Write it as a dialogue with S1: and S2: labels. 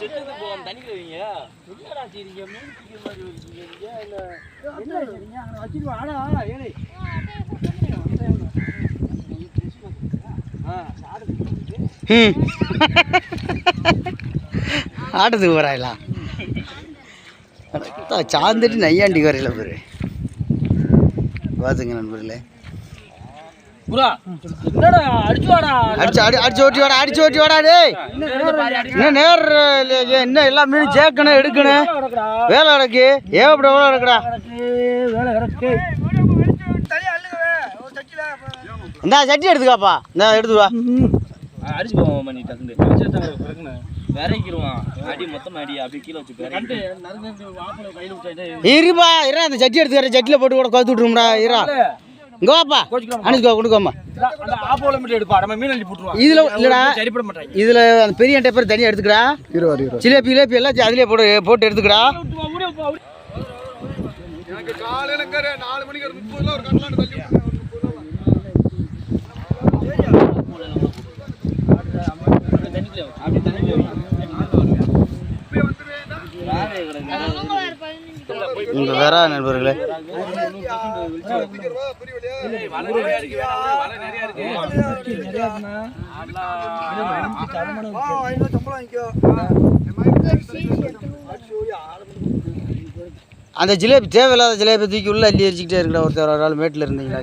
S1: செத்துக்கு போவோம் தண்ணிக்கு வைங்க. என்னடா செய்றீங்க? மீன் பிடிக்கிற மாதிரி இருக்கீங்க. இல்ல என்ன செய்றீங்க? அங்க வச்சிட்டு வாடா. ஏலே.
S2: ஆட்டத்துக்கு வராங்களா? சார்ந்துட்டு நையாண்டிக்கு வரையில பேரு பார்த்துங்க நண்பர்களே.
S1: என்னடா அடிச்சு வாடா.
S2: அடிச்சு ஓட்டி வாடா, அடிச்சு ஓட்டி வாடா. டேய் இன்னும் நேர் இன்னும் எல்லா மீனும் சேர்க்கணும், எடுக்கணும். வேலை கிடக்கு, ஏகப்பட்ட வேலை கிடக்குடா. இந்தா சட்டி எடுத்துக்காப்பா, இந்தா எடுத்துவா.
S1: அடிச்சு போவோம் பண்ணி டக்குனு விரைக்கிடுவான். அடி மொத்தம் அடி அப்படியே கீழே வச்சு
S2: இருப்பா இரா, அந்த சட்டி எடுத்துக்கிற சட்டியில் போட்டு கூட கவுத்து விட்டுரும்டா. இரா இங்கே வாப்பா, அனுப்பிக்கோ கொடுக்கோம்மா. இதில் இல்லைடா, இதில் அந்த பெரிய டேப்பர் தனியாக எடுத்துக்கடா. ஜிலேபி கிலேபி எல்லாம் அதிலே போட்டு எடுத்துக்கடா. இந்த வேற நண்பர்களே அந்த ஜிலேபி தேவையில்லாத ஜிலேபி தூக்கி உள்ள அள்ளி எரிச்சுக்கிட்டே இருக்கா. ஒருத்தர் ஒரு ஆள் மேட்டில் இருந்தீங்களா?